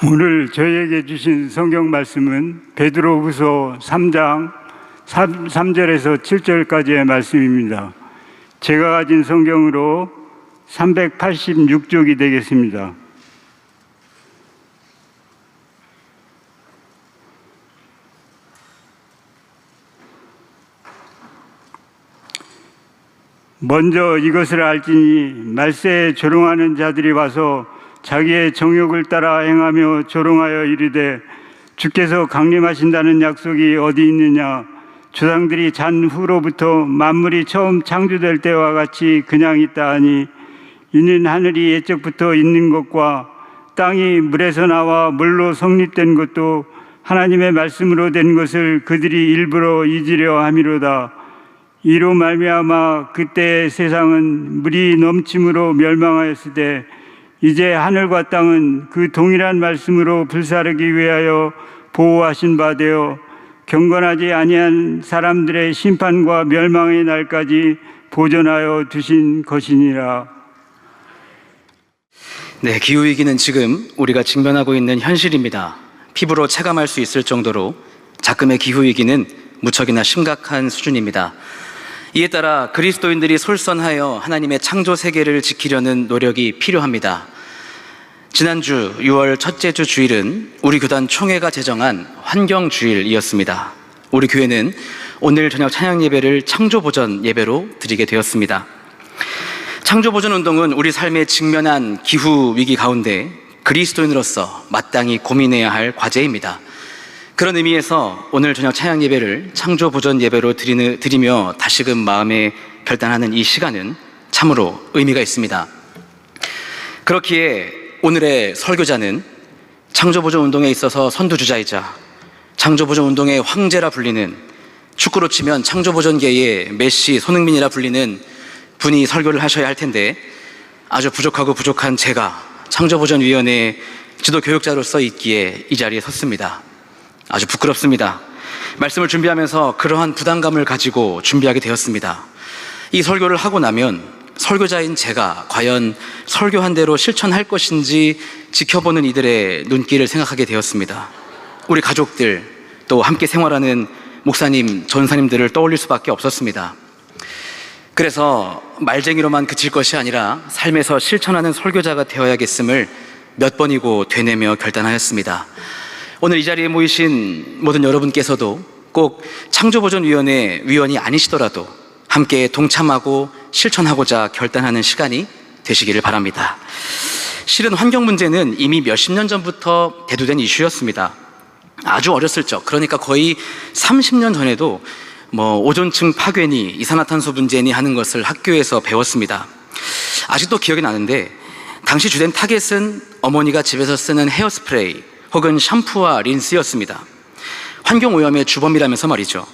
오늘 저희에게 주신 성경 말씀은 베드로후서 3장 3절에서 7절까지의 말씀입니다. 제가 가진 성경으로 386쪽이 되겠습니다. 먼저 이것을 알지니 말세에 조롱하는 자들이 와서 자기의 정욕을 따라 행하며 조롱하여 이르되 주께서 강림하신다는 약속이 어디 있느냐. 조상들이 잔 후로부터 만물이 처음 창조될 때와 같이 그냥 있다 하니 이는 하늘이 옛적부터 있는 것과 땅이 물에서 나와 물로 성립된 것도 하나님의 말씀으로 된 것을 그들이 일부러 잊으려 함이로다. 이로 말미암아 그때의 세상은 물이 넘침으로 멸망하였으되 이제 하늘과 땅은 그 동일한 말씀으로 불사르기 위하여 보호하신 바 되어 경건하지 아니한 사람들의 심판과 멸망의 날까지 보존하여 두신 것이니라. 네, 기후위기는 지금 우리가 직면하고 있는 현실입니다. 피부로 체감할 수 있을 정도로 작금의 기후위기는 무척이나 심각한 수준입니다. 이에 따라 그리스도인들이 솔선하여 하나님의 창조 세계를 지키려는 노력이 필요합니다. 지난주 6월 첫째 주 주일은 우리 교단 총회가 제정한 환경주일이었습니다. 우리 교회는 오늘 저녁 찬양 예배를 창조보전 예배로 드리게 되었습니다. 창조보전 운동은 우리 삶에 직면한 기후위기 가운데 그리스도인으로서 마땅히 고민해야 할 과제입니다. 그런 의미에서 오늘 저녁 찬양 예배를 창조보전 예배로 드리며 다시금 마음에 결단하는 이 시간은 참으로 의미가 있습니다. 그렇기에 오늘의 설교자는 창조보전 운동에 있어서 선두주자이자 창조보전 운동의 황제라 불리는, 축구로 치면 창조보전계의 메시, 손흥민이라 불리는 분이 설교를 하셔야 할 텐데 아주 부족한 제가 창조보전위원회 지도교육자로서 있기에 이 자리에 섰습니다. 아주 부끄럽습니다. 말씀을 준비하면서 그러한 부담감을 가지고 준비하게 되었습니다. 이 설교를 하고 나면 설교자인 제가 과연 설교한 대로 실천할 것인지 지켜보는 이들의 눈길을 생각하게 되었습니다. 우리 가족들, 또 함께 생활하는 목사님, 전사님들을 떠올릴 수밖에 없었습니다. 그래서 말쟁이로만 그칠 것이 아니라 삶에서 실천하는 설교자가 되어야겠음을 몇 번이고 되뇌며 결단하였습니다. 오늘 이 자리에 모이신 모든 여러분께서도 꼭 창조보전위원회 위원이 아니시더라도 함께 동참하고 실천하고자 결단하는 시간이 되시기를 바랍니다. 실은 환경 문제는 이미 몇십 년 전부터 대두된 이슈였습니다. 아주 어렸을 적, 그러니까 거의 30년 전에도 오존층 파괴니 이산화탄소 문제니 하는 것을 학교에서 배웠습니다. 아직도 기억이 나는데 당시 주된 타겟은 어머니가 집에서 쓰는 헤어스프레이 혹은 샴푸와 린스였습니다. 환경오염의 주범이라면서 말이죠.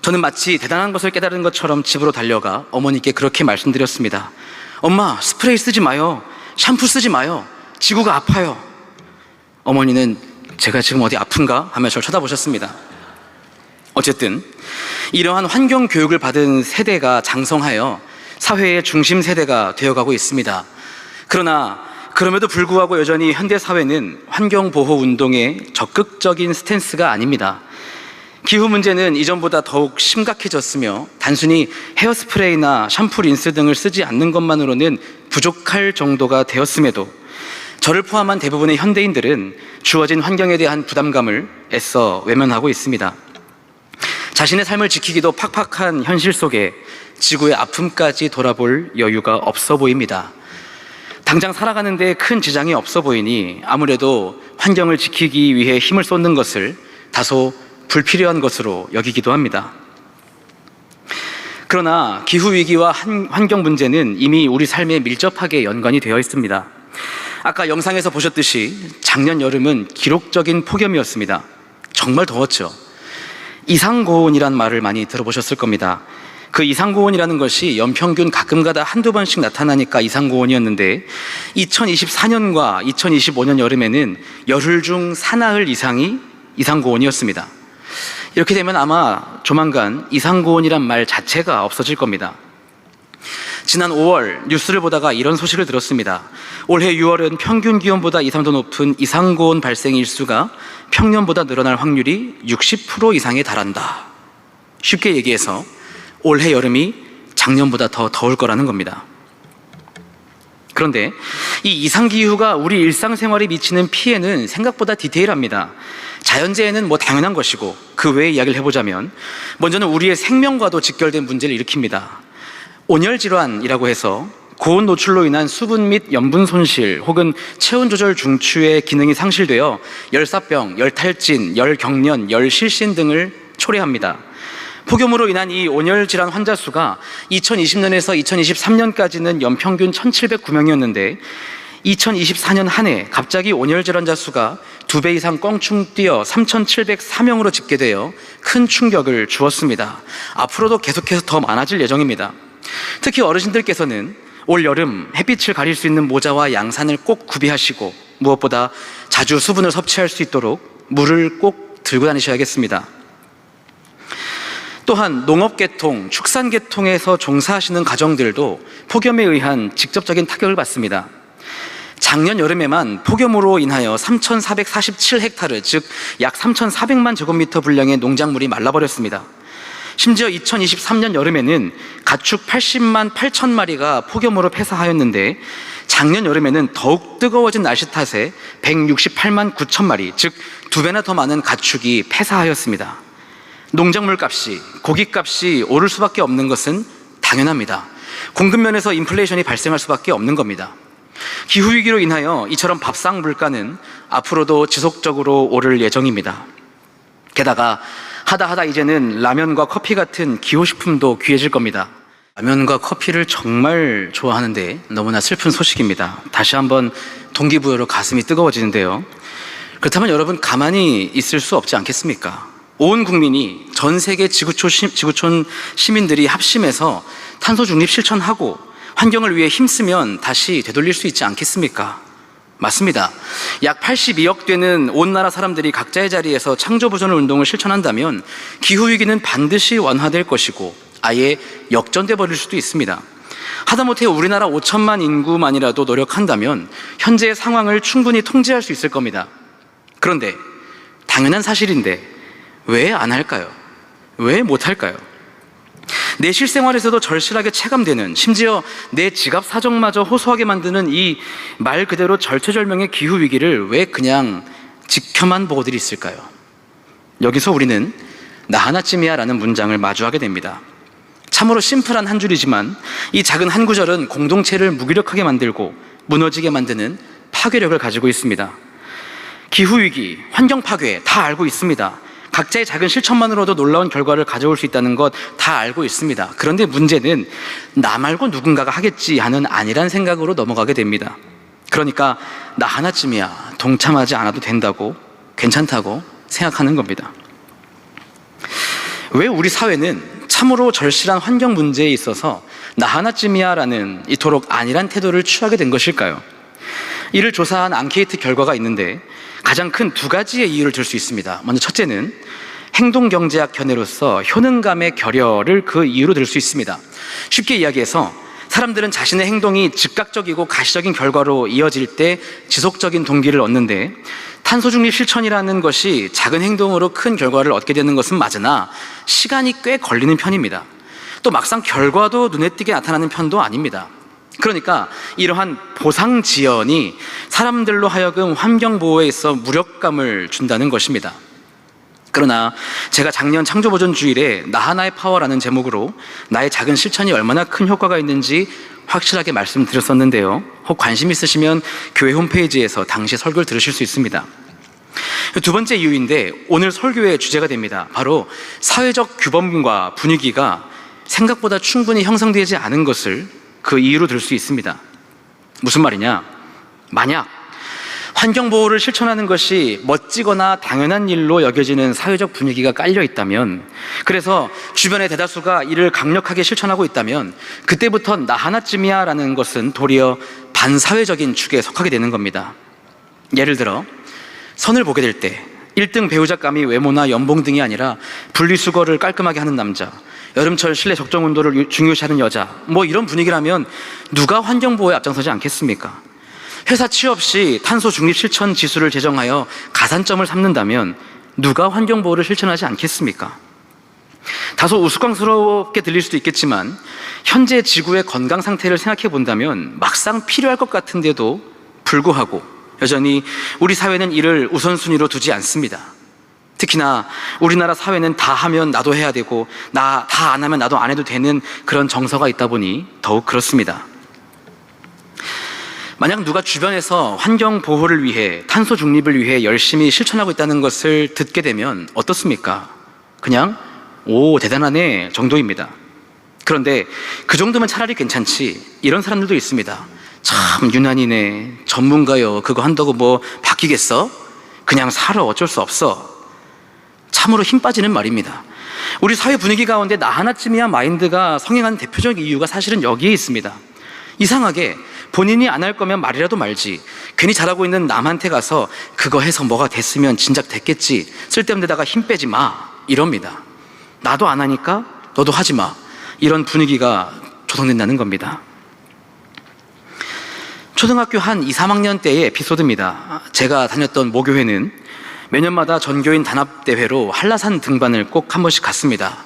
저는 마치 대단한 것을 깨달은 것처럼 집으로 달려가 어머니께 그렇게 말씀드렸습니다. 엄마, 스프레이 쓰지 마요. 샴푸 쓰지 마요. 지구가 아파요. 어머니는 제가 지금 어디 아픈가 하며 저를 쳐다보셨습니다. 어쨌든 이러한 환경 교육을 받은 세대가 장성하여 사회의 중심 세대가 되어가고 있습니다. 그럼에도 불구하고 여전히 현대사회는 환경보호운동의 적극적인 스탠스가 아닙니다. 기후 문제는 이전보다 더욱 심각해졌으며 단순히 헤어스프레이나 샴푸, 린스 등을 쓰지 않는 것만으로는 부족할 정도가 되었음에도 저를 포함한 대부분의 현대인들은 주어진 환경에 대한 부담감을 애써 외면하고 있습니다. 자신의 삶을 지키기도 팍팍한 현실 속에 지구의 아픔까지 돌아볼 여유가 없어 보입니다. 당장 살아가는 데 큰 지장이 없어 보이니 아무래도 환경을 지키기 위해 힘을 쏟는 것을 다소 불필요한 것으로 여기기도 합니다. 그러나 기후위기와 환경 문제는 이미 우리 삶에 밀접하게 연관이 되어 있습니다. 아까 영상에서 보셨듯이 작년 여름은 기록적인 폭염이었습니다. 정말 더웠죠. 이상고온이란 말을 많이 들어보셨을 겁니다. 그 이상고온이라는 것이 연평균 가끔가다 한두 번씩 나타나니까 이상고온이었는데 2024년과 2025년 여름에는 열흘 중 사나흘 이상이 이상고온이었습니다. 이렇게 되면 아마 조만간 이상고온이란 말 자체가 없어질 겁니다. 지난 5월 뉴스를 보다가 이런 소식을 들었습니다. 올해 6월은 평균 기온보다 2, 3도 높은 이상고온 발생 일수가 평년보다 늘어날 확률이 60% 이상에 달한다. 쉽게 얘기해서 올해 여름이 작년보다 더 더울 거라는 겁니다. 그런데 이 이상기후가 우리 일상생활에 미치는 피해는 생각보다 디테일합니다. 자연재해는 뭐 당연한 것이고 그 외에 이야기를 해보자면 먼저는 우리의 생명과도 직결된 문제를 일으킵니다. 온열질환이라고 해서 고온 노출로 인한 수분 및 염분 손실 혹은 체온 조절 중추의 기능이 상실되어 열사병, 열탈진, 열경련, 열실신 등을 초래합니다. 폭염으로 인한 이 온열질환 환자 수가 2020년에서 2023년까지는 연평균 1,709명이었는데 2024년 한 해 갑자기 온열질환자 수가 2배 이상 껑충 뛰어 3,704명으로 집계되어 큰 충격을 주었습니다. 앞으로도 계속해서 더 많아질 예정입니다. 특히 어르신들께서는 올 여름 햇빛을 가릴 수 있는 모자와 양산을 꼭 구비하시고 무엇보다 자주 수분을 섭취할 수 있도록 물을 꼭 들고 다니셔야겠습니다. 또한 농업계통, 축산계통에서 종사하시는 가정들도 폭염에 의한 직접적인 타격을 받습니다. 작년 여름에만 폭염으로 인하여 3,447헥타르, 즉 약 3,400만 제곱미터 분량의 농작물이 말라버렸습니다. 심지어 2023년 여름에는 가축 80만 8천 마리가 폭염으로 폐사하였는데 작년 여름에는 더욱 뜨거워진 날씨 탓에 168만 9천 마리, 즉 2배나 더 많은 가축이 폐사하였습니다. 농작물 값이, 고기 값이 오를 수밖에 없는 것은 당연합니다. 공급 면에서 인플레이션이 발생할 수밖에 없는 겁니다. 기후위기로 인하여 이처럼 밥상 물가는 앞으로도 지속적으로 오를 예정입니다. 게다가 하다 이제는 라면과 커피 같은 기호식품도 귀해질 겁니다. 라면과 커피를 정말 좋아하는데 너무나 슬픈 소식입니다. 다시 한번 동기부여로 가슴이 뜨거워지는데요. 그렇다면 여러분 가만히 있을 수 없지 않겠습니까? 온 국민이, 전 세계 지구촌 시민들이 합심해서 탄소 중립 실천하고 환경을 위해 힘쓰면 다시 되돌릴 수 있지 않겠습니까? 맞습니다. 약 82억 되는 온 나라 사람들이 각자의 자리에서 창조보존 운동을 실천한다면 기후위기는 반드시 완화될 것이고 아예 역전돼 버릴 수도 있습니다. 하다못해 우리나라 5천만 인구만이라도 노력한다면 현재의 상황을 충분히 통제할 수 있을 겁니다. 그런데 당연한 사실인데 왜 안 할까요? 왜 못 할까요? 내 실생활에서도 절실하게 체감되는, 심지어 내 지갑 사정마저 호소하게 만드는 이 말 그대로 절체절명의 기후위기를 왜 그냥 지켜만 보고들 있을까요? 여기서 우리는 나 하나쯤이야 라는 문장을 마주하게 됩니다. 참으로 심플한 한 줄이지만 이 작은 한 구절은 공동체를 무기력하게 만들고 무너지게 만드는 파괴력을 가지고 있습니다. 기후위기, 환경파괴 다 알고 있습니다. 각자의 작은 실천만으로도 놀라운 결과를 가져올 수 있다는 것 다 알고 있습니다. 그런데 문제는 나 말고 누군가가 하겠지 하는 아니란 생각으로 넘어가게 됩니다. 그러니까 나 하나쯤이야, 동참하지 않아도 된다고, 괜찮다고 생각하는 겁니다. 왜 우리 사회는 참으로 절실한 환경 문제에 있어서 나 하나쯤이야 라는 이토록 아니란 태도를 취하게 된 것일까요? 이를 조사한 앙케이트 결과가 있는데 가장 큰 2가지의 이유를 들 수 있습니다. 먼저 첫째는 행동경제학 견해로서 효능감의 결여를 그 이유로 들 수 있습니다. 쉽게 이야기해서 사람들은 자신의 행동이 즉각적이고 가시적인 결과로 이어질 때 지속적인 동기를 얻는데 탄소중립 실천이라는 것이 작은 행동으로 큰 결과를 얻게 되는 것은 맞으나 시간이 꽤 걸리는 편입니다. 또 막상 결과도 눈에 띄게 나타나는 편도 아닙니다. 그러니까 이러한 보상 지연이 사람들로 하여금 환경보호에 있어 무력감을 준다는 것입니다. 그러나 제가 작년 창조보존주일에 나 하나의 파워라는 제목으로 나의 작은 실천이 얼마나 큰 효과가 있는지 확실하게 말씀드렸었는데요. 혹 관심 있으시면 교회 홈페이지에서 당시 설교를 들으실 수 있습니다. 2번째 이유인데 오늘 설교의 주제가 됩니다. 바로 사회적 규범과 분위기가 생각보다 충분히 형성되지 않은 것을 그 이유로 들 수 있습니다. 무슨 말이냐? 만약 환경보호를 실천하는 것이 멋지거나 당연한 일로 여겨지는 사회적 분위기가 깔려 있다면, 그래서 주변의 대다수가 이를 강력하게 실천하고 있다면 그때부터 나 하나쯤이야 라는 것은 도리어 반사회적인 축에 속하게 되는 겁니다. 예를 들어 선을 보게 될 때 1등 배우작감이 외모나 연봉 등이 아니라 분리수거를 깔끔하게 하는 남자, 여름철 실내 적정 온도를 중요시하는 여자, 뭐 이런 분위기라면 누가 환경보호에 앞장서지 않겠습니까? 회사 취업 시 탄소 중립 실천 지수를 제정하여 가산점을 삼는다면 누가 환경보호를 실천하지 않겠습니까? 다소 우스꽝스럽게 들릴 수도 있겠지만 현재 지구의 건강 상태를 생각해 본다면 막상 필요할 것 같은데도 불구하고 여전히 우리 사회는 이를 우선순위로 두지 않습니다. 특히나 우리나라 사회는 다 하면 나도 해야 되고 다 안 하면 나도 안 해도 되는 그런 정서가 있다 보니 더욱 그렇습니다. 만약 누가 주변에서 환경 보호를 위해 탄소 중립을 위해 열심히 실천하고 있다는 것을 듣게 되면 어떻습니까? 그냥 오 대단하네 정도입니다. 그런데 그 정도면 차라리 괜찮지 이런 사람들도 있습니다. 참 유난이네, 전문가요, 그거 한다고 뭐 바뀌겠어? 그냥 살아, 어쩔 수 없어. 참으로 힘 빠지는 말입니다. 우리 사회 분위기 가운데 나 하나쯤이야 마인드가 성행하는 대표적인 이유가 사실은 여기에 있습니다. 이상하게 본인이 안 할 거면 말이라도 말지, 괜히 잘하고 있는 남한테 가서 그거 해서 뭐가 됐으면 진작 됐겠지, 쓸데없는 데다가 힘 빼지 마, 이럽니다. 나도 안 하니까 너도 하지 마, 이런 분위기가 조성된다는 겁니다. 초등학교 한 2, 3학년 때의 에피소드입니다. 제가 다녔던 모교회는 매년마다 전교인 단합대회로 한라산 등반을 꼭 한 번씩 갔습니다.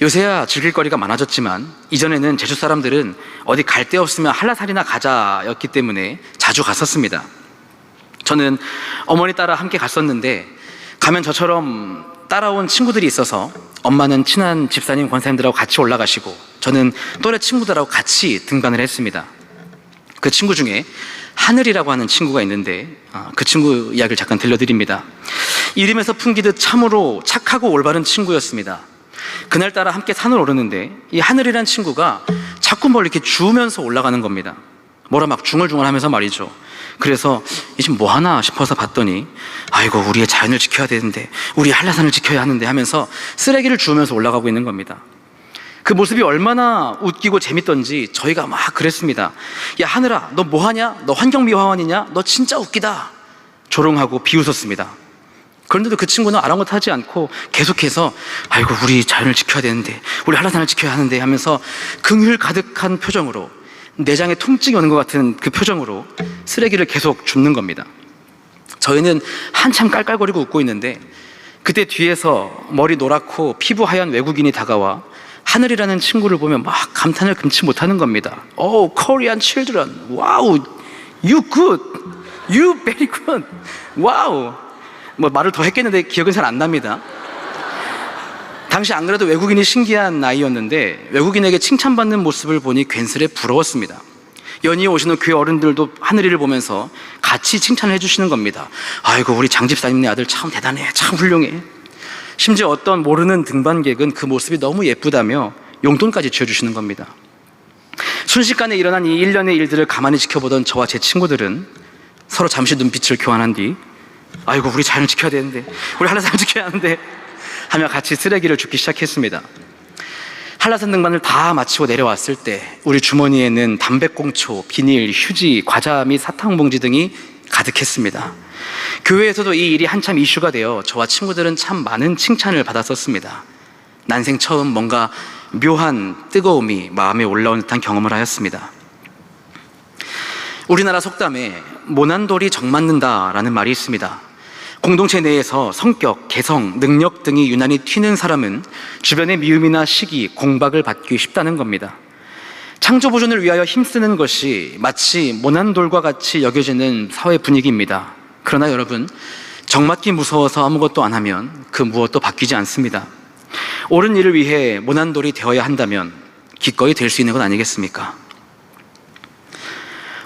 요새야 즐길 거리가 많아졌지만 이전에는 제주 사람들은 어디 갈 데 없으면 한라산이나 가자였기 때문에 자주 갔었습니다. 저는 어머니 따라 함께 갔었는데 가면 저처럼 따라온 친구들이 있어서 엄마는 친한 집사님 권사님들하고 같이 올라가시고 저는 또래 친구들하고 같이 등반을 했습니다. 그 친구 중에 하늘이라고 하는 친구가 있는데 그 친구 이야기를 잠깐 들려드립니다. 이름에서 풍기듯 참으로 착하고 올바른 친구였습니다. 그날따라 함께 산을 오르는데 이 하늘이라는 친구가 자꾸 뭘 이렇게 주우면서 올라가는 겁니다. 뭐라 막 중얼중얼 하면서 말이죠. 그래서 이제 뭐 하나 싶어서 봤더니 아이고 우리의 자연을 지켜야 되는데, 우리 한라산을 지켜야 하는데 하면서 쓰레기를 주우면서 올라가고 있는 겁니다. 그 모습이 얼마나 웃기고 재밌던지 저희가 막 그랬습니다. 야 하늘아, 너 뭐하냐? 너 환경미화원이냐? 너 진짜 웃기다. 조롱하고 비웃었습니다. 그런데도 그 친구는 아랑곳하지 않고 계속해서 아이고 우리 자연을 지켜야 되는데, 우리 한라산을 지켜야 하는데 하면서 긍휼 가득한 표정으로, 내장에 통증이 오는 것 같은 그 표정으로 쓰레기를 계속 줍는 겁니다. 저희는 한참 깔깔거리고 웃고 있는데 그때 뒤에서 머리 노랗고 피부 하얀 외국인이 다가와 하늘이라는 친구를 보면 막 감탄을 금치 못하는 겁니다. Oh, Korean children, wow, you good, you very good, wow. 뭐 말을 더 했겠는데 기억은 잘 안 납니다. 당시 안 그래도 외국인이 신기한 나이였는데 외국인에게 칭찬받는 모습을 보니 괜스레 부러웠습니다. 연이어 오시는 교회 어른들도 하늘이를 보면서 같이 칭찬을 해주시는 겁니다. 아이고 우리 장집사님네 아들 참 대단해, 참 훌륭해. 심지어 어떤 모르는 등반객은 그 모습이 너무 예쁘다며 용돈까지 쥐어주시는 겁니다. 순식간에 일어난 이 일련의 일들을 가만히 지켜보던 저와 제 친구들은 서로 잠시 눈빛을 교환한 뒤 아이고 우리 자연을 지켜야 되는데, 우리 한라산을 지켜야 하는데 하며 같이 쓰레기를 줍기 시작했습니다. 한라산 등반을 다 마치고 내려왔을 때 우리 주머니에는 담배꽁초, 비닐, 휴지, 과자 및 사탕봉지 등이 가득했습니다. 교회에서도 이 일이 한참 이슈가 되어 저와 친구들은 참 많은 칭찬을 받았었습니다. 난생 처음 뭔가 묘한 뜨거움이 마음에 올라온 듯한 경험을 하였습니다. 우리나라 속담에 모난돌이 정 맞는다라는 말이 있습니다. 공동체 내에서 성격, 개성, 능력 등이 유난히 튀는 사람은 주변의 미움이나 시기, 공박을 받기 쉽다는 겁니다. 창조 보존을 위하여 힘쓰는 것이 마치 모난돌과 같이 여겨지는 사회 분위기입니다. 그러나 여러분, 정맞기 무서워서 아무것도 안 하면 그 무엇도 바뀌지 않습니다. 옳은 일을 위해 모난돌이 되어야 한다면 기꺼이 될 수 있는 건 아니겠습니까?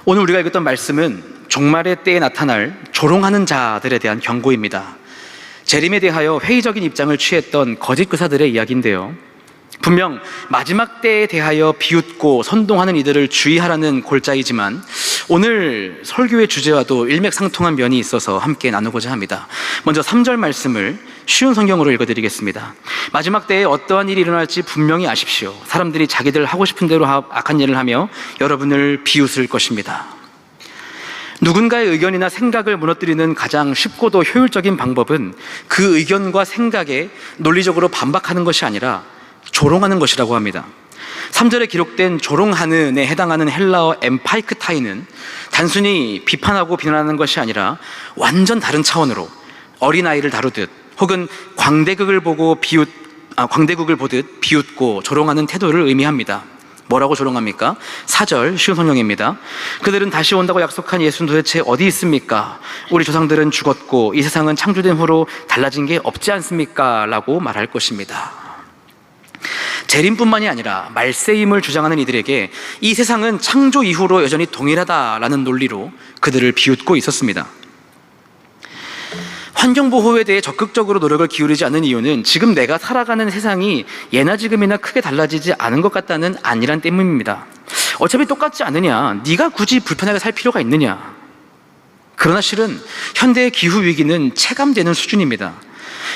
오늘 우리가 읽었던 말씀은 종말의 때에 나타날 조롱하는 자들에 대한 경고입니다. 재림에 대하여 회의적인 입장을 취했던 거짓 교사들의 이야기인데요, 분명 마지막 때에 대하여 비웃고 선동하는 이들을 주의하라는 골자이지만 오늘 설교의 주제와도 일맥상통한 면이 있어서 함께 나누고자 합니다. 먼저 3절 말씀을 쉬운 성경으로 읽어드리겠습니다. 마지막 때에 어떠한 일이 일어날지 분명히 아십시오. 사람들이 자기들 하고 싶은 대로 악한 일을 하며 여러분을 비웃을 것입니다. 누군가의 의견이나 생각을 무너뜨리는 가장 쉽고도 효율적인 방법은 그 의견과 생각에 논리적으로 반박하는 것이 아니라 조롱하는 것이라고 합니다. 3절에 기록된 조롱하는에 해당하는 헬라어 엠파이크타이는 단순히 비판하고 비난하는 것이 아니라 완전 다른 차원으로 어린아이를 다루듯 혹은 광대국을 보듯 비웃고 조롱하는 태도를 의미합니다. 뭐라고 조롱합니까? 4절 쉬운 성경입니다. 그들은 다시 온다고 약속한 예수는 도대체 어디 있습니까? 우리 조상들은 죽었고 이 세상은 창조된 후로 달라진 게 없지 않습니까? 라고 말할 것입니다. 재림뿐만이 아니라 말세임을 주장하는 이들에게 이 세상은 창조 이후로 여전히 동일하다라는 논리로 그들을 비웃고 있었습니다. 환경보호에 대해 적극적으로 노력을 기울이지 않는 이유는 지금 내가 살아가는 세상이 예나 지금이나 크게 달라지지 않은 것 같다는 안일한 때문입니다. 어차피 똑같지 않느냐, 네가 굳이 불편하게 살 필요가 있느냐. 그러나 실은 현대의 기후위기는 체감되는 수준입니다.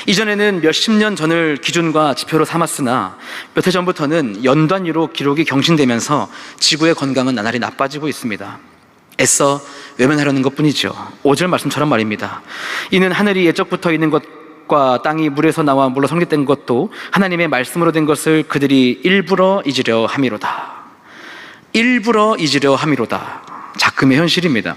이전에는 몇십 년 전을 기준과 지표로 삼았으나 몇 해 전부터는 연 단위로 기록이 경신되면서 지구의 건강은 나날이 나빠지고 있습니다. 애써 외면하려는 것뿐이죠. 5절 말씀처럼 말입니다. 이는 하늘이 옛적부터 있는 것과 땅이 물에서 나와 물로 성립된 것도 하나님의 말씀으로 된 것을 그들이 일부러 잊으려 함이로다. 일부러 잊으려 함이로다. 작금의 현실입니다.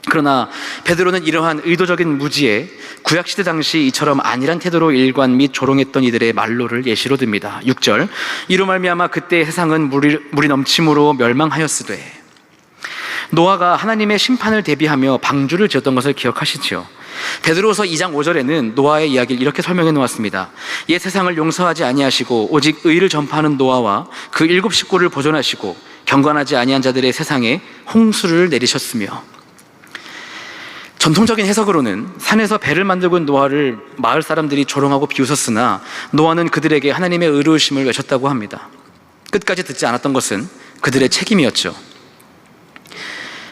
그러나 베드로는 이러한 의도적인 무지에 구약시대 당시 이처럼 안일한 태도로 일관 및 조롱했던 이들의 말로를 예시로 듭니다. 6절 이로 말미암아 그때 세상은 물이 넘침으로 멸망하였으되. 노아가 하나님의 심판을 대비하며 방주를 지었던 것을 기억하시죠? 베드로서 2장 5절에는 노아의 이야기를 이렇게 설명해 놓았습니다. 옛 세상을 용서하지 아니하시고 오직 의를 전파하는 노아와 그 7 식구를 보존하시고 경건하지 아니한 자들의 세상에 홍수를 내리셨으며. 전통적인 해석으로는 산에서 배를 만들고 온 노아를 마을 사람들이 조롱하고 비웃었으나 노아는 그들에게 하나님의 의로우심을 외쳤다고 합니다. 끝까지 듣지 않았던 것은 그들의 책임이었죠.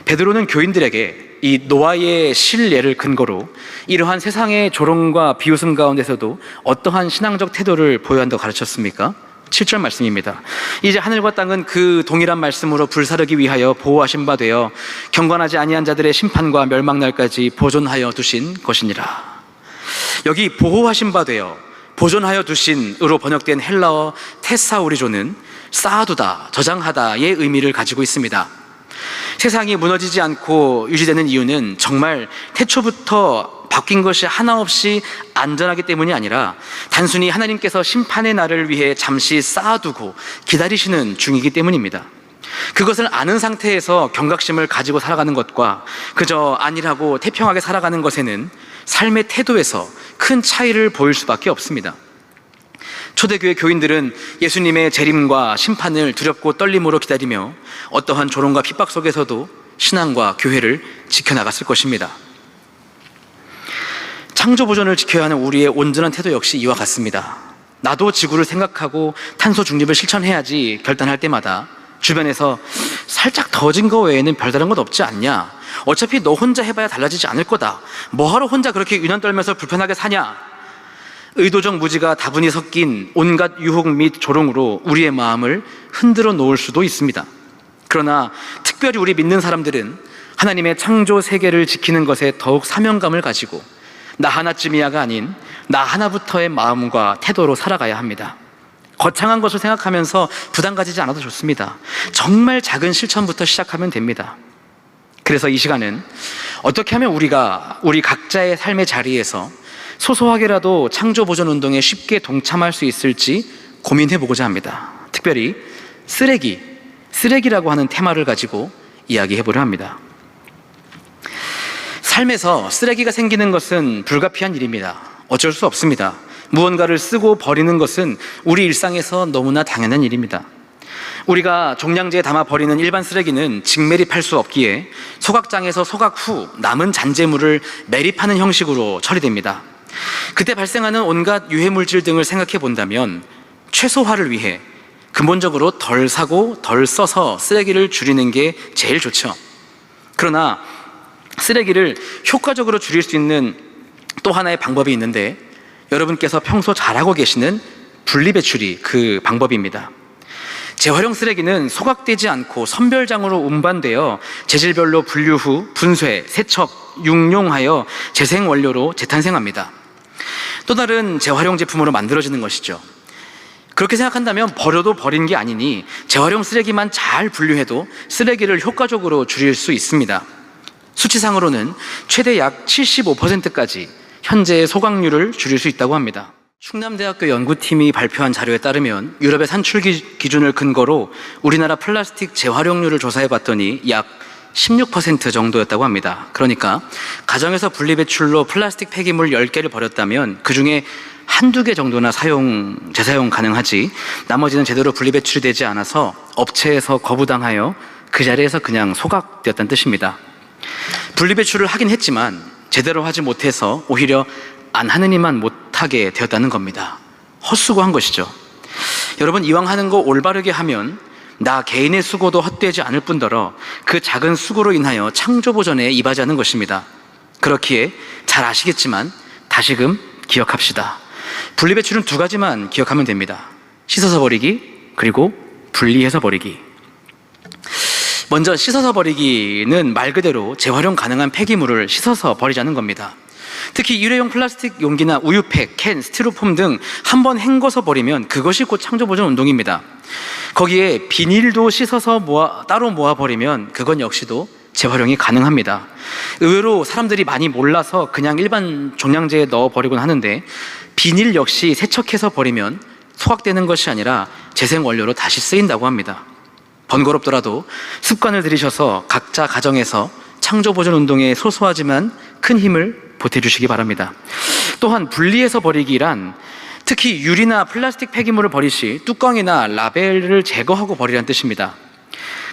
베드로는 교인들에게 이 노아의 실례를 근거로 이러한 세상의 조롱과 비웃음 가운데서도 어떠한 신앙적 태도를 보여야 한다고 가르쳤습니까? 7절 말씀입니다. 이제 하늘과 땅은 그 동일한 말씀으로 불사르기 위하여 보호하신 바 되어 경건하지 아니한 자들의 심판과 멸망날까지 보존하여 두신 것이니라. 여기 보호하신 바 되어 보존하여 두신으로 번역된 헬라어 테사우리조는 쌓아두다, 저장하다의 의미를 가지고 있습니다. 세상이 무너지지 않고 유지되는 이유는 정말 태초부터 바뀐 것이 하나 없이 안전하기 때문이 아니라 단순히 하나님께서 심판의 날을 위해 잠시 쌓아두고 기다리시는 중이기 때문입니다. 그것을 아는 상태에서 경각심을 가지고 살아가는 것과 그저 안일하고 태평하게 살아가는 것에는 삶의 태도에서 큰 차이를 보일 수밖에 없습니다. 초대교회 교인들은 예수님의 재림과 심판을 두렵고 떨림으로 기다리며 어떠한 조롱과 핍박 속에서도 신앙과 교회를 지켜나갔을 것입니다. 창조보존을 지켜야 하는 우리의 온전한 태도 역시 이와 같습니다. 나도 지구를 생각하고 탄소 중립을 실천해야지 결단할 때마다 주변에서 살짝 더워진 거 외에는 별다른 것 없지 않냐, 어차피 너 혼자 해봐야 달라지지 않을 거다, 뭐하러 혼자 그렇게 유난 떨면서 불편하게 사냐, 의도적 무지가 다분히 섞인 온갖 유혹 및 조롱으로 우리의 마음을 흔들어 놓을 수도 있습니다. 그러나 특별히 우리 믿는 사람들은 하나님의 창조 세계를 지키는 것에 더욱 사명감을 가지고 나 하나쯤이야가 아닌 나 하나부터의 마음과 태도로 살아가야 합니다. 거창한 것을 생각하면서 부담 가지지 않아도 좋습니다. 정말 작은 실천부터 시작하면 됩니다. 그래서 이 시간은 어떻게 하면 우리가 우리 각자의 삶의 자리에서 소소하게라도 창조보존운동에 쉽게 동참할 수 있을지 고민해보고자 합니다. 특별히 쓰레기라고 하는 테마를 가지고 이야기해보려 합니다. 삶에서 쓰레기가 생기는 것은 불가피한 일입니다. 어쩔 수 없습니다. 무언가를 쓰고 버리는 것은 우리 일상에서 너무나 당연한 일입니다. 우리가 종량제에 담아 버리는 일반 쓰레기는 직매립할 수 없기에 소각장에서 소각 후 남은 잔재물을 매립하는 형식으로 처리됩니다. 그때 발생하는 온갖 유해물질 등을 생각해 본다면 최소화를 위해 근본적으로 덜 사고 덜 써서 쓰레기를 줄이는 게 제일 좋죠. 그러나 쓰레기를 효과적으로 줄일 수 있는 또 하나의 방법이 있는데 여러분께서 평소 잘하고 계시는 분리배출이 그 방법입니다. 재활용 쓰레기는 소각되지 않고 선별장으로 운반되어 재질별로 분류 후 분쇄, 세척, 융용하여 재생원료로 재탄생합니다. 또 다른 재활용 제품으로 만들어지는 것이죠. 그렇게 생각한다면 버려도 버린 게 아니니 재활용 쓰레기만 잘 분류해도 쓰레기를 효과적으로 줄일 수 있습니다. 수치상으로는 최대 약 75%까지 현재의 소각률을 줄일 수 있다고 합니다. 충남대학교 연구팀이 발표한 자료에 따르면 유럽의 산출 기준을 근거로 우리나라 플라스틱 재활용률을 조사해 봤더니 약 16% 정도였다고 합니다. 그러니까 가정에서 분리배출로 플라스틱 폐기물 10개를 버렸다면 그중에 한두 개 정도나 재사용 가능하지, 나머지는 제대로 분리배출이 되지 않아서 업체에서 거부당하여 그 자리에서 그냥 소각되었다는 뜻입니다. 분리배출을 하긴 했지만 제대로 하지 못해서 오히려 안 하는 이만 못하게 되었다는 겁니다. 헛수고한 것이죠. 여러분, 이왕 하는 거 올바르게 하면 나 개인의 수고도 헛되지 않을 뿐더러 그 작은 수고로 인하여 창조보전에 이바지하는 것입니다. 그렇기에 잘 아시겠지만 다시금 기억합시다. 분리배출은 두 가지만 기억하면 됩니다. 씻어서 버리기, 그리고 분리해서 버리기. 먼저 씻어서 버리기는 말 그대로 재활용 가능한 폐기물을 씻어서 버리자는 겁니다. 특히 일회용 플라스틱 용기나 우유팩, 캔, 스티로폼 등 한 번 헹궈서 버리면 그것이 곧 창조보전 운동입니다. 거기에 비닐도 씻어서 따로 모아 버리면 그건 역시도 재활용이 가능합니다. 의외로 사람들이 많이 몰라서 그냥 일반 종량제에 넣어 버리곤 하는데 비닐 역시 세척해서 버리면 소각되는 것이 아니라 재생원료로 다시 쓰인다고 합니다. 번거롭더라도 습관을 들이셔서 각자 가정에서 창조보전 운동에 소소하지만 큰 힘을 보태주시기 바랍니다. 또한 분리해서 버리기란 특히 유리나 플라스틱 폐기물을 버릴 시 뚜껑이나 라벨을 제거하고 버리라는 뜻입니다.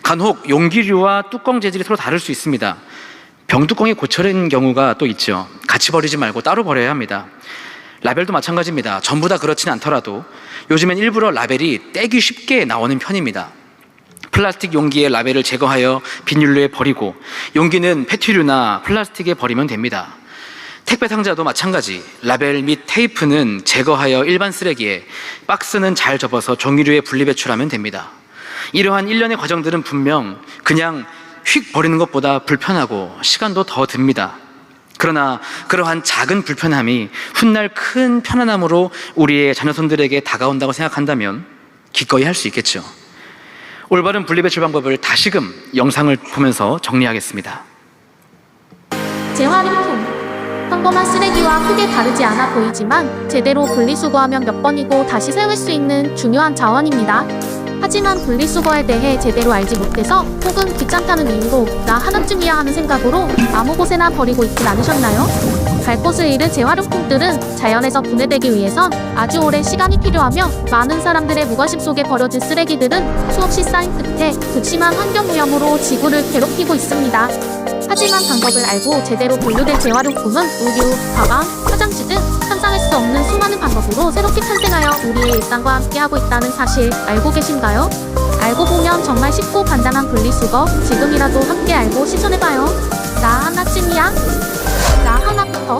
간혹 용기류와 뚜껑 재질이 서로 다를 수 있습니다. 병뚜껑이 고철인 경우가 또 있죠. 같이 버리지 말고 따로 버려야 합니다. 라벨도 마찬가지입니다. 전부 다 그렇지는 않더라도 요즘엔 일부러 라벨이 떼기 쉽게 나오는 편입니다. 플라스틱 용기의 라벨을 제거하여 비닐류에 버리고 용기는 페트류나 플라스틱에 버리면 됩니다. 택배 상자도 마찬가지, 라벨 및 테이프는 제거하여 일반 쓰레기에, 박스는 잘 접어서 종이류에 분리배출하면 됩니다. 이러한 일련의 과정들은 분명 그냥 휙 버리는 것보다 불편하고 시간도 더 듭니다. 그러나 그러한 작은 불편함이 훗날 큰 편안함으로 우리의 자녀손들에게 다가온다고 생각한다면 기꺼이 할 수 있겠죠. 올바른 분리배출 방법을 다시금 영상을 보면서 정리하겠습니다. 재활용품. 평범한 쓰레기와 크게 다르지 않아 보이지만 제대로 분리수거하면 몇 번이고 다시 사용할 수 있는 중요한 자원입니다. 하지만 분리수거에 대해 제대로 알지 못해서 혹은 귀찮다는 이유로 나 하나쯤이야 하는 생각으로 아무 곳에나 버리고 있진 않으셨나요? 갈 곳을 잃은 재활용품들은 자연에서 분해되기 위해선 아주 오랜 시간이 필요하며 많은 사람들의 무관심 속에 버려진 쓰레기들은 수없이 쌓인 끝에 극심한 환경오염으로 지구를 괴롭히고 있습니다. 하지만 방법을 알고 제대로 분류된 재활용품은 우유, 가방, 화장지 등 상상할 수 없는 수많은 방법으로 새롭게 탄생하여 우리의 일상과 함께하고 있다는 사실 알고 계신가요? 알고 보면 정말 쉽고 간단한 분리수거 지금이라도 함께 알고 실천해봐요. 나 하나쯤이야. 나 하나부터.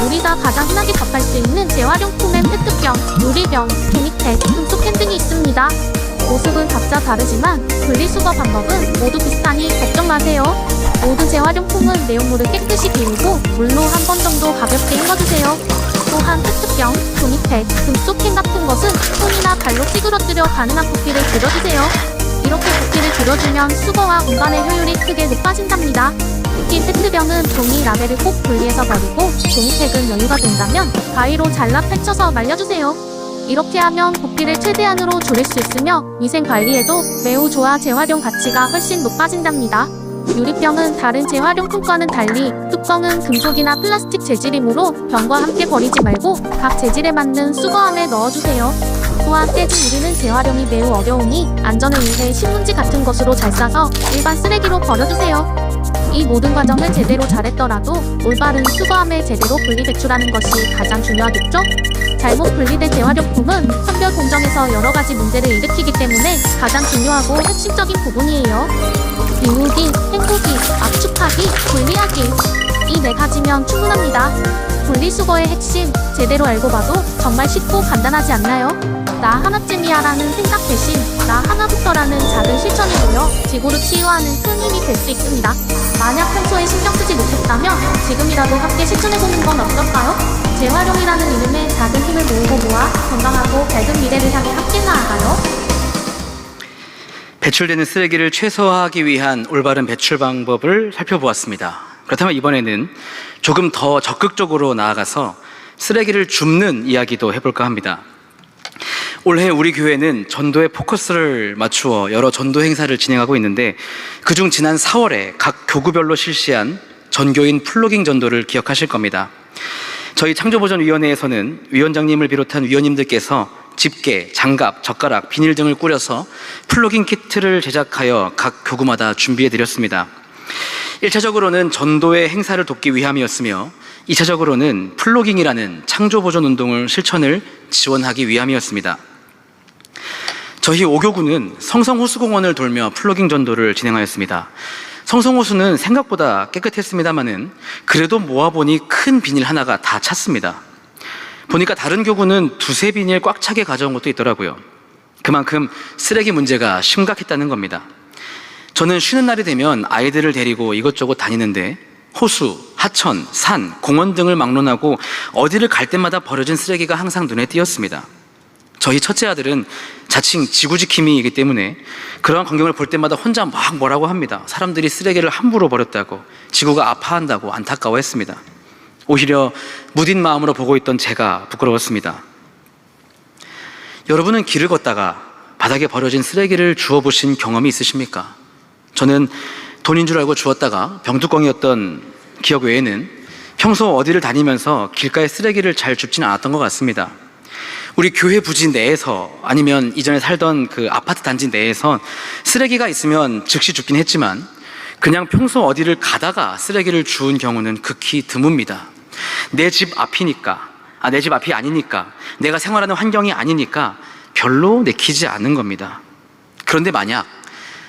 우리가 가장 흔하게 접할 수 있는 재활용품엔 페트병, 유리병, 종이팩, 금속캔 등이 있습니다. 모습은 각자 다르지만 분리수거 방법은 모두 비슷하니 걱정 마세요. 모든 재활용품은 내용물을 깨끗이 비우고 물로 한 번 정도 가볍게 헹궈주세요. 또한 페트병, 종이팩, 금속캔 같은 것은 손이나 발로 찌그러뜨려 가능한 부피를 줄여주세요. 이렇게 부피를 줄여주면 수거와 운반의 효율이 크게 높아진답니다. 특히 페트병은 종이 라벨을 꼭 분리해서 버리고 종이팩은 여유가 된다면 가위로 잘라 펼쳐서 말려주세요. 이렇게 하면 부피를 최대한으로 줄일 수 있으며 위생관리에도 매우 좋아 재활용 가치가 훨씬 높아진답니다. 유리병은 다른 재활용품과는 달리 뚜껑은 금속이나 플라스틱 재질이므로 병과 함께 버리지 말고 각 재질에 맞는 수거함에 넣어주세요. 또한 깨진 유리는 재활용이 매우 어려우니 안전을 위해 신문지 같은 것으로 잘 싸서 일반 쓰레기로 버려주세요. 이 모든 과정을 제대로 잘했더라도 올바른 수거함에 제대로 분리배출하는 것이 가장 중요하겠죠? 잘못 분리된 재활용품은 선별 공정에서 여러 가지 문제를 일으키기 때문에 가장 중요하고 핵심적인 부분이에요. 비우기, 헹구기, 압축하기, 분리하기. 이 네 가지면 충분합니다. 분리수거의 핵심, 제대로 알고 봐도 정말 쉽고 간단하지 않나요? 나 하나쯤이야라는 생각 대신 나 하나부터라는 작은 실천이 모여 지구를 치유하는 큰 힘이 될 수 있습니다. 만약 평소에 신경 쓰지 못했다면 지금이라도 함께 실천해보는 건 어떨까요? 재활용이라는 이름의 작은 힘을 모으고 모아 건강하고 밝은 미래를 향해 함께 나아가요. 배출되는 쓰레기를 최소화하기 위한 올바른 배출 방법을 살펴보았습니다. 그렇다면 이번에는 조금 더 적극적으로 나아가서 쓰레기를 줍는 이야기도 해볼까 합니다. 올해 우리 교회는 전도에 포커스를 맞추어 여러 전도 행사를 진행하고 있는데, 그중 지난 4월에 각 교구별로 실시한 전교인 플로깅 전도를 기억하실 겁니다. 저희 창조보전위원회에서는 위원장님을 비롯한 위원님들께서 집게, 장갑, 젓가락, 비닐 등을 꾸려서 플로깅 키트를 제작하여 각 교구마다 준비해드렸습니다. 1차적으로는 전도의 행사를 돕기 위함이었으며 2차적으로는 플로깅이라는 창조보존 운동을 실천을 지원하기 위함이었습니다. 저희 5교구는 성성호수공원을 돌며 플로깅 전도를 진행하였습니다. 성성호수는 생각보다 깨끗했습니다마는 그래도 모아보니 큰 비닐 하나가 다 찼습니다. 보니까 다른 교구는 두세 비닐 꽉 차게 가져온 것도 있더라고요. 그만큼 쓰레기 문제가 심각했다는 겁니다. 저는 쉬는 날이 되면 아이들을 데리고 이것저것 다니는데 호수, 하천, 산, 공원 등을 막론하고 어디를 갈 때마다 버려진 쓰레기가 항상 눈에 띄었습니다. 저희 첫째 아들은 자칭 지구지킴이이기 때문에 그러한 광경을 볼 때마다 혼자 막 뭐라고 합니다. 사람들이 쓰레기를 함부로 버렸다고, 지구가 아파한다고 안타까워했습니다. 오히려 무딘 마음으로 보고 있던 제가 부끄러웠습니다. 여러분은 길을 걷다가 바닥에 버려진 쓰레기를 주워보신 경험이 있으십니까? 저는 돈인 줄 알고 주웠다가 병뚜껑이었던 기억 외에는 평소 어디를 다니면서 길가에 쓰레기를 잘 줍지는 않았던 것 같습니다. 우리 교회 부지 내에서 아니면 이전에 살던 그 아파트 단지 내에서 쓰레기가 있으면 즉시 줍긴 했지만 그냥 평소 어디를 가다가 쓰레기를 주운 경우는 극히 드뭅니다. 내 집 앞이니까, 내 집 앞이 아니니까, 내가 생활하는 환경이 아니니까 별로 내키지 않은 겁니다. 그런데 만약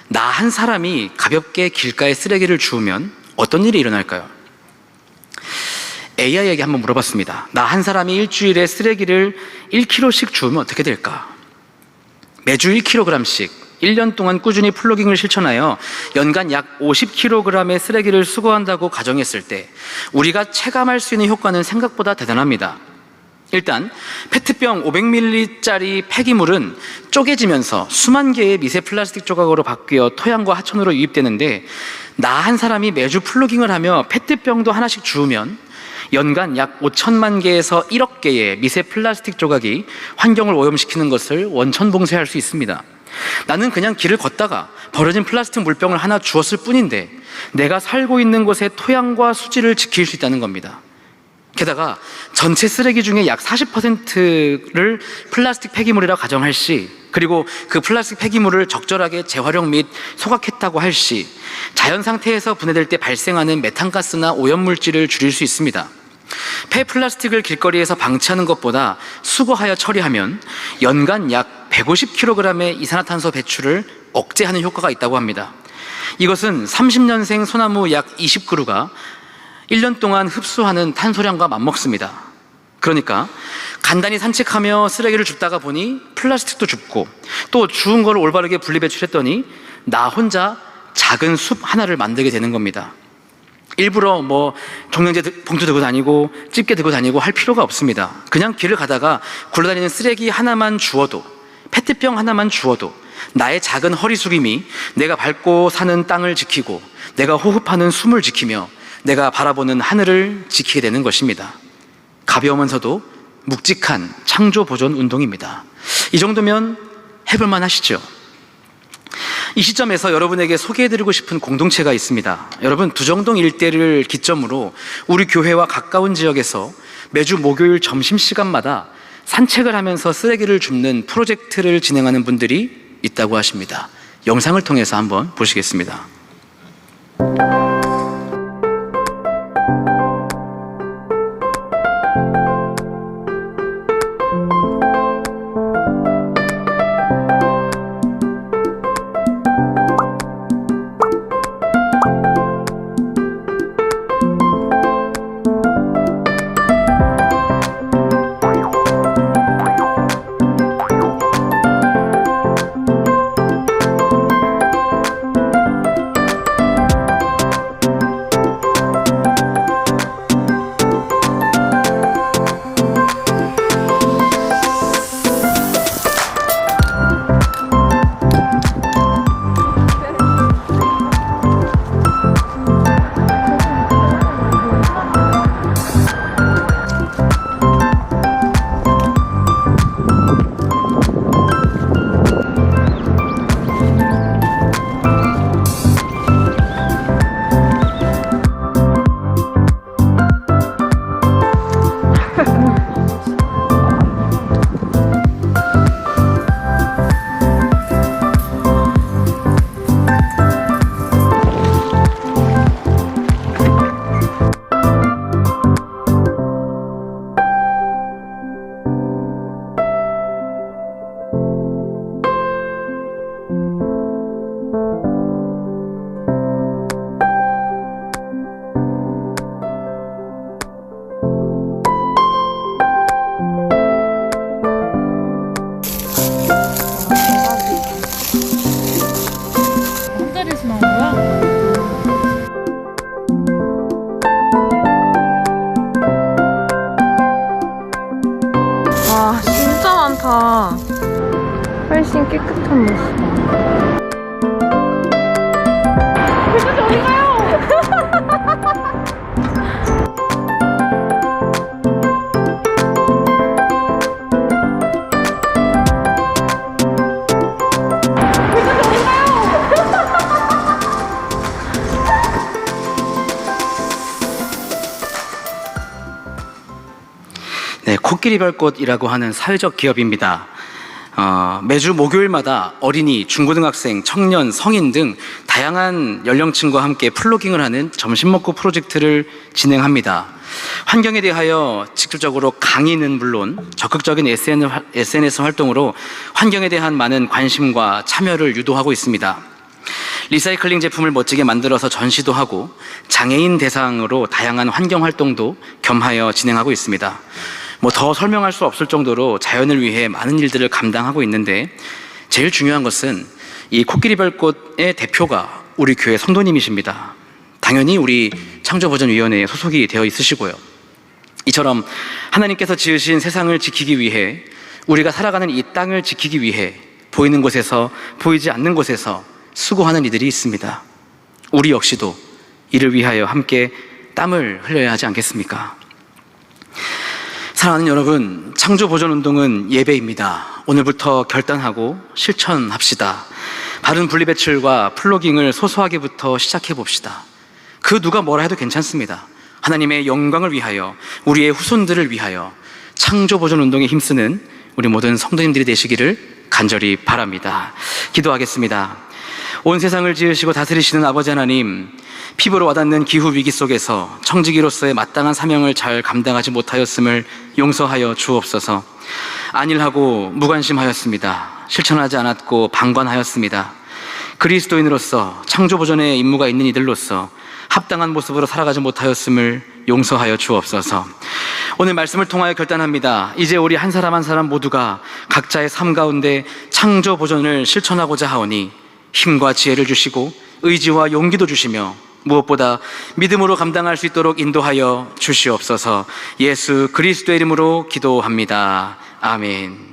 나 한 사람이 가볍게 길가에 쓰레기를 주우면 어떤 일이 일어날까요? AI에게 한번 물어봤습니다. 나 한 사람이 일주일에 쓰레기를 1kg씩 주우면 어떻게 될까? 매주 1kg씩 1년 동안 꾸준히 플로깅을 실천하여 연간 약 50kg의 쓰레기를 수거한다고 가정했을 때 우리가 체감할 수 있는 효과는 생각보다 대단합니다. 일단 페트병 500ml짜리 폐기물은 쪼개지면서 수만 개의 미세 플라스틱 조각으로 바뀌어 토양과 하천으로 유입되는데, 나 한 사람이 매주 플로깅을 하며 페트병도 하나씩 주우면 연간 약 5천만 개에서 1억 개의 미세 플라스틱 조각이 환경을 오염시키는 것을 원천봉쇄할 수 있습니다. 나는 그냥 길을 걷다가 버려진 플라스틱 물병을 하나 주웠을 뿐인데 내가 살고 있는 곳의 토양과 수질을 지킬 수 있다는 겁니다. 게다가 전체 쓰레기 중에 약 40%를 플라스틱 폐기물이라 가정할 시, 그리고 그 플라스틱 폐기물을 적절하게 재활용 및 소각했다고 할 시, 자연 상태에서 분해될 때 발생하는 메탄가스나 오염물질을 줄일 수 있습니다. 폐플라스틱을 길거리에서 방치하는 것보다 수거하여 처리하면 연간 약 150kg의 이산화탄소 배출을 억제하는 효과가 있다고 합니다. 이것은 30년생 소나무 약 20그루가 1년 동안 흡수하는 탄소량과 맞먹습니다. 그러니까 간단히 산책하며 쓰레기를 줍다가 보니 플라스틱도 줍고, 또 주운 거를 올바르게 분리배출했더니 나 혼자 작은 숲 하나를 만들게 되는 겁니다. 일부러 종량제 봉투 들고 다니고 집게 들고 다니고 할 필요가 없습니다. 그냥 길을 가다가 굴러다니는 쓰레기 하나만 주워도, 페트병 하나만 주워도 나의 작은 허리 숙임이 내가 밟고 사는 땅을 지키고 내가 호흡하는 숨을 지키며 내가 바라보는 하늘을 지키게 되는 것입니다. 가벼우면서도 묵직한 창조 보존 운동입니다. 이 정도면 해볼만 하시죠? 이 시점에서 여러분에게 소개해드리고 싶은 공동체가 있습니다. 여러분, 두정동 일대를 기점으로 우리 교회와 가까운 지역에서 매주 목요일 점심시간마다 산책을 하면서 쓰레기를 줍는 프로젝트를 진행하는 분들이 있다고 하십니다. 영상을 통해서 한번 보시겠습니다. 좋다. 훨씬 깨끗한 모습. 그래도 어디 가요? 네, 코끼리별꽃이라고 하는 사회적 기업입니다. 매주 목요일마다 어린이, 중고등학생, 청년, 성인 등 다양한 연령층과 함께 플로깅을 하는 점심 먹고 프로젝트를 진행합니다. 환경에 대하여 직접적으로 강의는 물론 적극적인 SNS 활동으로 환경에 대한 많은 관심과 참여를 유도하고 있습니다. 리사이클링 제품을 멋지게 만들어서 전시도 하고 장애인 대상으로 다양한 환경 활동도 겸하여 진행하고 있습니다. 더 설명할 수 없을 정도로 자연을 위해 많은 일들을 감당하고 있는데 제일 중요한 것은 이 코끼리별꽃의 대표가 우리 교회 성도님이십니다. 당연히 우리 창조보전위원회에 소속이 되어 있으시고요. 이처럼 하나님께서 지으신 세상을 지키기 위해, 우리가 살아가는 이 땅을 지키기 위해 보이는 곳에서 보이지 않는 곳에서 수고하는 이들이 있습니다. 우리 역시도 이를 위하여 함께 땀을 흘려야 하지 않겠습니까? 사랑하는 여러분, 창조보전운동은 예배입니다. 오늘부터 결단하고 실천합시다. 바른 분리배출과 플로깅을 소소하게부터 시작해봅시다. 그 누가 뭐라 해도 괜찮습니다. 하나님의 영광을 위하여, 우리의 후손들을 위하여 창조보전운동에 힘쓰는 우리 모든 성도님들이 되시기를 간절히 바랍니다. 기도하겠습니다. 온 세상을 지으시고 다스리시는 아버지 하나님, 피부로 와닿는 기후위기 속에서 청지기로서의 마땅한 사명을 잘 감당하지 못하였음을 용서하여 주옵소서. 안일하고 무관심하였습니다. 실천하지 않았고 방관하였습니다. 그리스도인으로서 창조보전에 임무가 있는 이들로서 합당한 모습으로 살아가지 못하였음을 용서하여 주옵소서. 오늘 말씀을 통하여 결단합니다. 이제 우리 한 사람 한 사람 모두가 각자의 삶 가운데 창조보전을 실천하고자 하오니 힘과 지혜를 주시고 의지와 용기도 주시며 무엇보다 믿음으로 감당할 수 있도록 인도하여 주시옵소서. 예수 그리스도의 이름으로 기도합니다. 아멘.